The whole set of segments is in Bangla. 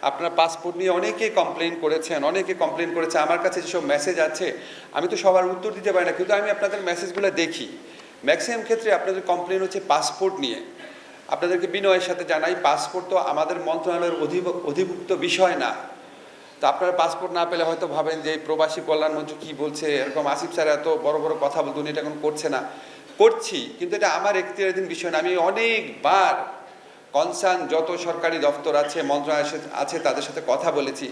আপনার পাসপোর্ট নিয়ে অনেকে কমপ্লেন করেছে আমার কাছে যেসব মেসেজ আছে আমি তো সবার উত্তর দিতে পারি না, কিন্তু আমি আপনাদের মেসেজগুলো দেখি। ম্যাক্সিমাম ক্ষেত্রে আপনাদের কমপ্লেন হচ্ছে পাসপোর্ট নিয়ে। আপনাদেরকে বিনয়ের সাথে জানাই, পাসপোর্ট তো আমাদের মন্ত্রণালয়ের অধিভুক্ত বিষয় না। তো আপনারা পাসপোর্ট না পেলে হয়তো ভাবেন যে প্রবাসী কল্যাণ মন্ত্রী কী বলছে, এরকম আসিফ স্যার এত বড় বড় কথা বলতো, উনি এটা এখন করছে না। করছি, কিন্তু এটা আমার এখতিয়ারাধীন বিষয় না। আমি অনেকবার কনসার্ন যত সরকারি দপ্তর আছে, মন্ত্রণালয় আছে, তাদের সাথে কথা বলেছি।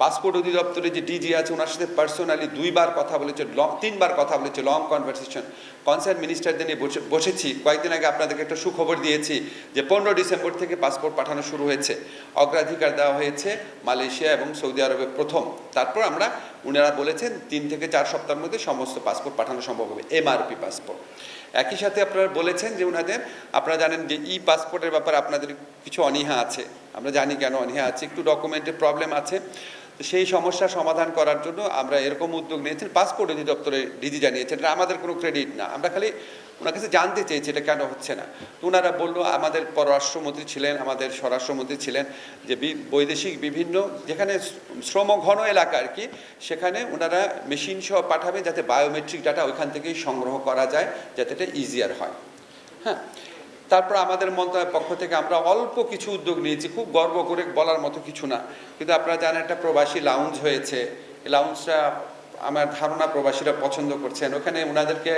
পাসপোর্ট অধিদপ্তরে যে ডিজি আছে ওনার সাথে পার্সোনালি 2বার কথা বলেছে, 3বার কথা বলেছে, লং কনভারসেশন। কনসার্ন মিনিস্টারদের নিয়ে বসেছি। কয়েকদিন আগে আপনাদেরকে একটা সুখবর দিয়েছি যে 15 ডিসেম্বর থেকে পাসপোর্ট পাঠানো শুরু হয়েছে। অগ্রাধিকার দেওয়া হয়েছে মালয়েশিয়া এবং সৌদি আরবে প্রথম। তারপর ওনারা বলেছেন 3 থেকে 4 সপ্তাহের মধ্যে সমস্ত পাসপোর্ট পাঠানো সম্ভব হবে, এমআরপি পাসপোর্ট। একই সাথে আপনারা বলেছেন যে আপনারা জানেন যে পাসপোর্টের ব্যাপারে আপনাদের কিছু অনীহা আছে। আমরা জানি কেন অনীহা আছে, একটু ডকুমেন্টের প্রবলেম আছে। তো সেই সমস্যার সমাধান করার জন্য আমরা এরকম উদ্যোগ নিয়েছি। পাসপোর্ট অধিদপ্তরের ডিজি জানিয়েছেন, এটা আমাদের কোনো ক্রেডিট না, আমরা খালি ওনার কাছে জানতে চেয়েছি এটা কেন হচ্ছে না। তো ওনারা বললো, আমাদের পররাষ্ট্রমন্ত্রী ছিলেন, আমাদের স্বরাষ্ট্রমন্ত্রী ছিলেন, যে বৈদেশিক বিভিন্ন যেখানে শ্রমঘন এলাকা আর কি, সেখানে ওনারা মেশিন সহ পাঠাবে যাতে বায়োমেট্রিক ডাটা ওইখান থেকেই সংগ্রহ করা যায়, যাতে এটা ইজিয়ার হয়। হ্যাঁ, তারপর আমাদের মন্ত্রণালয়ের পক্ষ থেকে আমরা অল্প কিছু উদ্যোগ নিয়েছি, খুব গর্ব করে বলার মতো কিছু না, কিন্তু আপনারা জানেন একটা প্রবাসী লাউঞ্জ হয়েছে। এই লাউঞ্জটা আমার ধারণা প্রবাসীরা পছন্দ করছেন। ওখানে ওনাদেরকে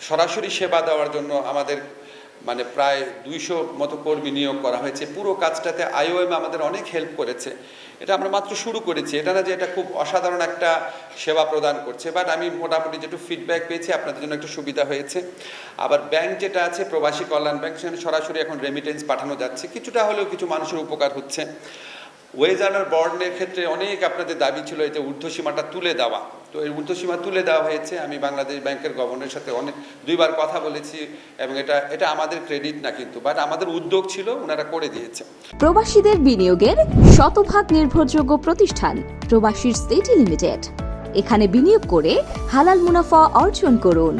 সরাসরি সেবা দেওয়ার জন্য আমাদের প্রায় 200 মতো কর্মী নিয়োগ করা হয়েছে। পুরো কাজটাতে IOM আমাদের অনেক হেল্প করেছে। এটা আমরা মাত্র শুরু করেছি, এটা না যে এটা খুব অসাধারণ একটা সেবা প্রদান করছে, বাট আমি মোটামুটি যেটু ফিডব্যাক পেয়েছি আপনাদের জন্য একটু সুবিধা হয়েছে। আবার ব্যাংক যেটা আছে প্রবাসী কল্যাণ ব্যাংক, সেখানে সরাসরি এখন রেমিটেন্স পাঠানো যাচ্ছে, কিছুটা হলেও কিছু মানুষের উপকার হচ্ছে। ওয়েজ আর্নার বর্ডের ক্ষেত্রে অনেক আপনাদের দাবি ছিল এই যে ঊর্ধ্বসীমাটা তুলে দেওয়া, তো এই ঊর্ধ্বসীমা তুলে দেওয়া হয়েছে। আমি বাংলাদেশ ব্যাংকের গভর্নরের সাথে 2বার কথা বলেছি, এবং এটা আমাদের ক্রেডিট না কিন্তু, বাট আমাদের উদ্যোগ ছিল, ওনারা করে দিয়েছে। প্রবাসীদের বিনিয়োগের শতভাগ নির্ভরযোগ্য প্রতিষ্ঠান প্রবাসীর সিটি লিমিটেড। এখানে বিনিয়োগ করে হালাল মুনাফা অর্জন করুন।